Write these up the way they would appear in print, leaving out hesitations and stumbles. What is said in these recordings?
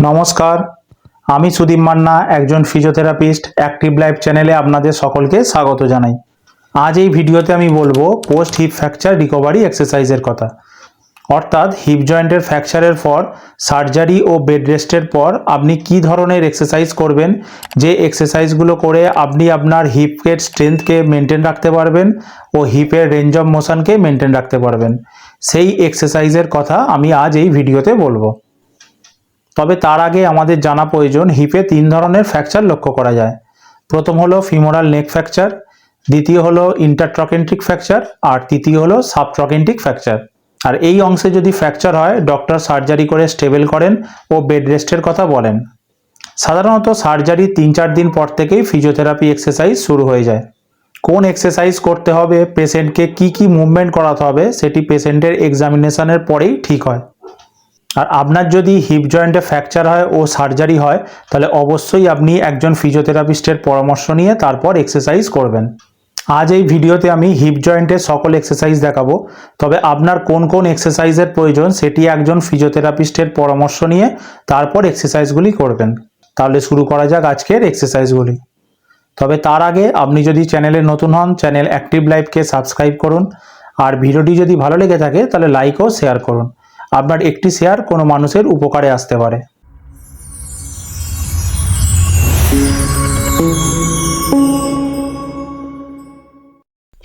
নমস্কার, আমি সুদীপ মান্না, একজন ফিজিওথেরাপিস্ট। অ্যাক্টিভ লাইফ চ্যানেলে আপনাদের সকলকে স্বাগত জানাই। আজ এই ভিডিওতে আমি বলবো পোস্ট হিপ ফ্র্যাকচার রিকভারি এক্সারসাইজের কথা। অর্থাৎ হিপ জয়েন্টের ফ্র্যাকচারের পর সার্জারি ও বেড রেস্টের পর আপনি কি ধরনের এক্সারসাইজ করবেন, যে এক্সারসাইজগুলো করে আপনি আপনার হিপের স্ট্রেংথকে মেনটেন রাখতে পারবেন ও হিপের রেঞ্জ অফ মোশনকে মেনটেন রাখতে পারবেন, সেই এক্সারসাইজের কথা আমি আজ এই ভিডিওতে বলবো। তবে তার আগে আমাদের জানা প্রয়োজন হিপে 3 ধরনের ফ্র্যাকচার লক্ষ্য করা যায়। প্রথম হলো ফিমোরাল নেক ফ্র্যাকচার, দ্বিতীয় হলো ইন্টারট্রকেন্ট্রিক ফ্র্যাকচার, আর তৃতীয় হলো সাবট্রকেন্ট্রিক ফ্র্যাকচার। আর এই অংশে যদি ফ্র্যাকচার হয় ডক্টর সার্জারি করে স্টেবল করেন ও বেড রেস্টের কথা বলেন। সাধারণত সার্জারি 3-4 দিন পর থেকেই ফিজিওথেরাপি এক্সারসাইজ শুরু হয়ে যায়। কোন এক্সারসাইজ করতে হবে, পেশেন্টকে কি মুভমেন্ট করাতে হবে, সেটি পেশেন্টের এক্সামিনেশনের পরেই ঠিক হয়। আর আপনার যদি হিপ জয়েন্টে ফ্র্যাকচার হয় ও সার্জারি হয়, তাহলে অবশ্যই আপনি একজন ফিজিওথেরাপিস্টের পরামর্শ নিয়ে তারপর এক্সারসাইজ করবেন। আজ এই ভিডিওতে আমি হিপ জয়েন্টের সকল এক্সারসাইজ দেখাবো। তবে আপনার কোন কোন এক্সারসাইজের প্রয়োজন সেটি একজন ফিজিওথেরাপিস্টের পরামর্শ নিয়ে তারপর এক্সারসাইজগুলি করবেন। তাহলে শুরু করা যাক আজকের এক্সারসাইজগুলি। তবে তার আগে আপনি যদি চ্যানেলে নতুন হন, চ্যানেল অ্যাক্টিভ লাইফকে সাবস্ক্রাইব করুন। আর ভিডিওটি যদি ভালো লেগে থাকে তাহলে লাইক ও শেয়ার করুন। আপনার একটি শেয়ার কোনো মানুষের উপকারে আসতে পারে।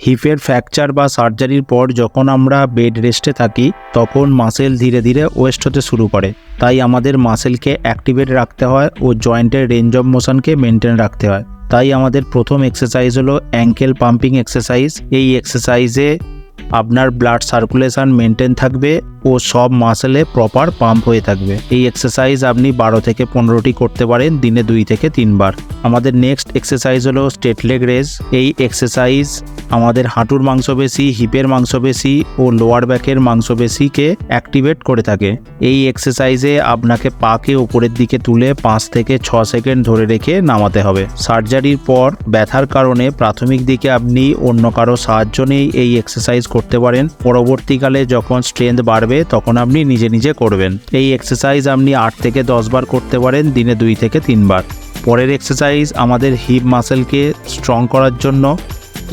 হিপের ফ্র্যাকচার বা সার্জারির পর যখন আমরা বেড রেস্টে থাকি তখন মাসেল ধীরে ধীরে ওয়েস্ট হতে শুরু করে। তাই আমাদের মাসেলকে অ্যাক্টিভেট রাখতে হয় ও জয়েন্টের রেঞ্জ অফ মোশনকে মেনটেন রাখতে হয়। তাই আমাদের প্রথম এক্সারসাইজ হলো অ্যাঙ্কেল পাম্পিং এক্সারসাইজ। এই এক্সারসাইজে আপনার ব্লাড সার্কুলেশন মেনটেন থাকবে ও সব মাসেলে প্রপার পাম্প হয়ে থাকবে। এই এক্সারসাইজ আপনি 12 থেকে 15টি করতে পারেন, দিনে 2 থেকে 3 বার। আমাদের নেক্সট এক্সারসাইজ হলো স্ট্রেট লেগ রেজ। এই এক্সারসাইজ আমাদের হাঁটুর মাংসপেশি, হিপের মাংসপেশি ও লোয়ার ব্যাকের মাংসপেশিকে অ্যাক্টিভেট করে থাকে। এই এক্সারসাইজে আপনাকে পাকে উপরের দিকে তুলে 5 থেকে 6 সেকেন্ড ধরে রেখে নামাতে হবে। সার্জারির পর ব্যথার কারণে প্রাথমিক দিকে আপনি অন্য কারো সাহায্য নিয়ে এই এক্সারসাইজ করতে পারেন। পরবর্তীকালে যখন স্ট্রেংথ বাড়বে তখন আপনি নিজে নিজে করবেন। এই এক্সারসাইজ আপনি 8 থেকে 10 বার করতে পারেন, দিনে 2 থেকে 3 বার। পরের এক্সারসাইজ আমাদের হিপ মাসেলকে স্ট্রং করার জন্য।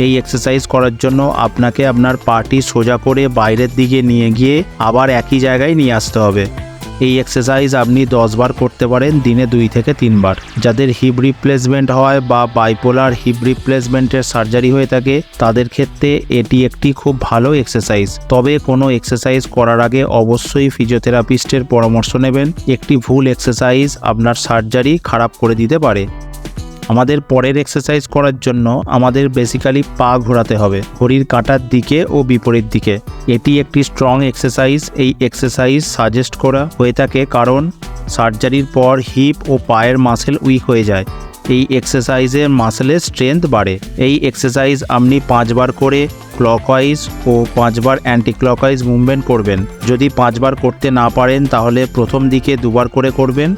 এই এক্সারসাইজ করার জন্য আপনাকে আপনার পাটি সোজা করে বাইরের দিকে নিয়ে গিয়ে আবার একই জায়গায় নিয়ে আসতে হবে। এই এক্সারসাইজ আপনি 10 বার করতে পারেন, দিনে 2 থেকে 3 বার। যাদের হিপ রিপ্লেসমেন্ট হয় বা বাইপোলার হিপ রিপ্লেসমেন্টের সার্জারি হয়ে থাকে তাদের ক্ষেত্রে এটি একটি খুব ভালো এক্সারসাইজ। তবে কোনো এক্সারসাইজ করার আগে অবশ্যই ফিজিওথেরাপিস্টের পরামর্শ নেবেন। একটি ভুল এক্সারসাইজ আপনার সার্জারি খারাপ করে দিতে পারে। আমাদের পরের এক্সারসাইজ করার জন্য আমাদের বেসিক্যালি পা ঘোরাতে হবে ঘড়ির কাঁটার দিকে ও বিপরীত দিকে। এটি একটি স্ট্রং এক্সারসাইজ। এই এক্সারসাইজ সাজেস্ট করা হয়ে থাকে কারণ সার্জারির পর হিপ ও পায়ের মাসেল উইক হয়ে যায়। এই এক্সারসাইজের মাসেলের স্ট্রেংথ বাড়ে। এই এক্সারসাইজ আপনি 5 বার করে ক্লকওয়াইজ ও 5 বার অ্যান্টি ক্লকওয়াইজ মুভমেন্ট করবেন। যদি 5 বার করতে না পারেন তাহলে প্রথম দিকে 2 বার করে করবেন,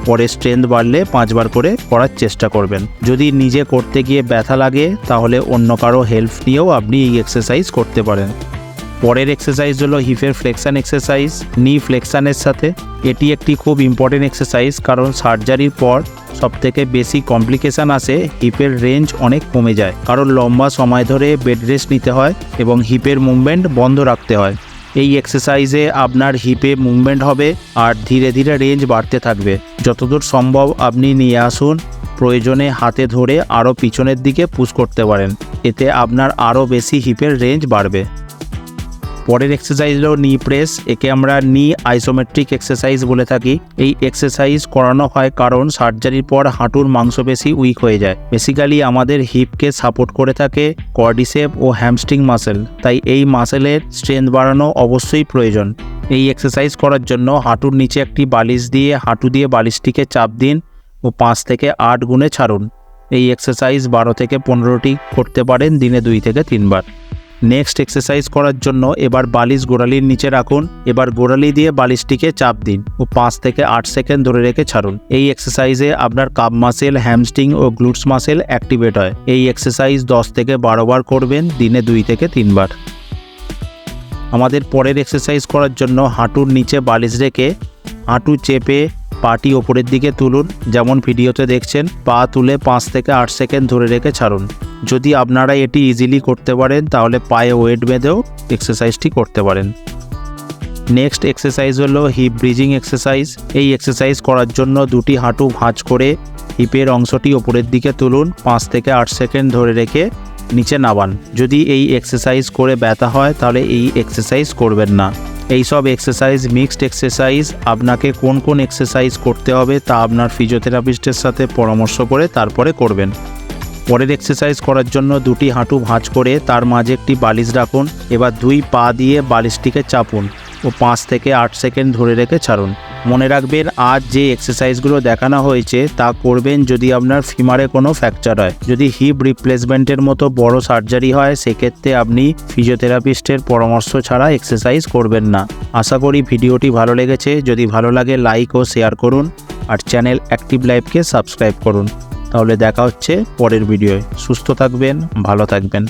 পরে স্ট্রেংথ বাড়লে 5 বার করে করার চেষ্টা করবেন। যদি নিজে করতে গিয়ে ব্যথা লাগে তাহলে অন্য কারো হেল্প নিয়েও আপনি এই এক্সারসাইজ করতে পারেন। পরের এক্সারসাইজ হলো হিপের ফ্লেকশন এক্সারসাইজ, নি ফ্লেকশনের সাথে। এটি একটি খুব ইম্পর্টেন্ট এক্সারসাইজ কারণ সার্জারির পর সবথেকে বেশি কমপ্লিকেশান আসে, হিপের রেঞ্জ অনেক কমে যায় কারণ লম্বা সময় ধরে বেড রেস্ট নিতে হয় এবং হিপের মুভমেন্ট বন্ধ রাখতে হয়। এই এক্সারসাইজে আপনার হিপে মুভমেন্ট হবে আর ধীরে ধীরে রেঞ্জ বাড়তে থাকবে। যতদূর সম্ভব আপনি নিয়ে আসুন, প্রয়োজনে হাতে ধরে আরও পিছনের দিকে পুশ করতে পারেন, এতে আপনার আরও বেশি হিপের রেঞ্জ বাড়বে। পরের এক্সারসাইজ হলো নি প্রেস। একে আমরা নি আইসোমেট্রিক এক্সারসাইজ বলে থাকি। এই এক্সারসাইজ করানো হয় কারণ সার্জারির পর হাঁটুর মাংসপেশি উইক হয়ে যায়। বেসিক্যালি আমাদের হিপকে সাপোর্ট করে থাকে কোয়াড্রিসেপ ও হ্যামস্ট্রিং মাসেল, তাই এই মাসেলের স্ট্রেংথ বাড়ানো অবশ্যই প্রয়োজন। এই এক্সারসাইজ করার জন্য হাঁটুর নিচে একটি বালিশ দিয়ে হাঁটু দিয়ে বালিশটিকে চাপ দিন ও 5 থেকে 8 গুণে ছাড়ুন। এই এক্সারসাইজ 12 থেকে 15টি করতে পারেন, দিনে 2 থেকে 3 বার। নেক্সট এক্সারসাইজ করার জন্য এবার বালিশ গোড়ালির নিচে রাখুন। এবার গোড়ালি দিয়ে বালিশটিকে চাপ দিন ও 5 থেকে 8 সেকেন্ড ধরে রেখে ছাড়ুন। এই এক্সারসাইজে আপনার কাপ মাসেল, হ্যামস্ট্রিং ও গ্লুটস মাসেল অ্যাক্টিভেট হয়। এই এক্সারসাইজ 10 থেকে 12 বার করবেন, দিনে 2 থেকে 3 বার। আমাদের পরের এক্সারসাইজ করার জন্য হাঁটুর নিচে বালিশ রেখে হাঁটু চেপে পাটি ওপরের দিকে তুলুন, যেমন ভিডিওতে দেখছেন। পা তুলে 5 থেকে 8 সেকেন্ড ধরে রেখে ছাড়ুন। যদি আপনারা এটি ইজিলি করতে পারেন তাহলে পায়ে ওয়েট বেঁধেও এক্সারসাইজটি করতে পারেন। নেক্সট এক্সারসাইজ হলো হিপ ব্রিজিং এক্সারসাইজ। এই এক্সারসাইজ করার জন্য দুটি হাঁটু ভাঁজ করে হিপের অংশটি ওপরের দিকে তুলুন, 5 থেকে 8 সেকেন্ড ধরে রেখে নিচে নামান। যদি এই এক্সারসাইজ করে ব্যথা হয় তাহলে এই এক্সারসাইজ করবেন না। এই সব এক্সারসাইজ মিক্সড এক্সারসাইজ। আপনাকে কোন কোন এক্সারসাইজ করতে হবে তা আপনার ফিজিওথেরাপিস্টের সাথে পরামর্শ করে তারপরে করবেন। পরের এক্সারসাইজ করার জন্য দুটি হাঁটু ভাঁজ করে তার মাঝে একটি বালিশ রাখুন। এবার 2 পা দিয়ে বালিশটিকে চাপুন ও 5 থেকে 8 সেকেন্ড ধরে রেখে ছাড়ুন। মনে রাখবেন, আজ যে এক্সারসাইজগুলো দেখানো হয়েছে তা করবেন যদি আপনার ফিমারে কোনো ফ্র্যাকচার হয়। যদি হিপ রিপ্লেসমেন্টের মতো বড় সার্জারি হয় সেক্ষেত্রে আপনি ফিজিওথেরাপিস্টের পরামর্শ ছাড়া এক্সারসাইজ করবেন না। আশা করি ভিডিওটি ভালো লেগেছে। যদি ভালো লাগে লাইক ও শেয়ার করুন আর চ্যানেল অ্যাক্টিভ লাইফকে সাবস্ক্রাইব করুন। তাহলে দেখা হচ্ছে পরের ভিডিওয়। সুস্থ থাকবেন, ভালো থাকবেন।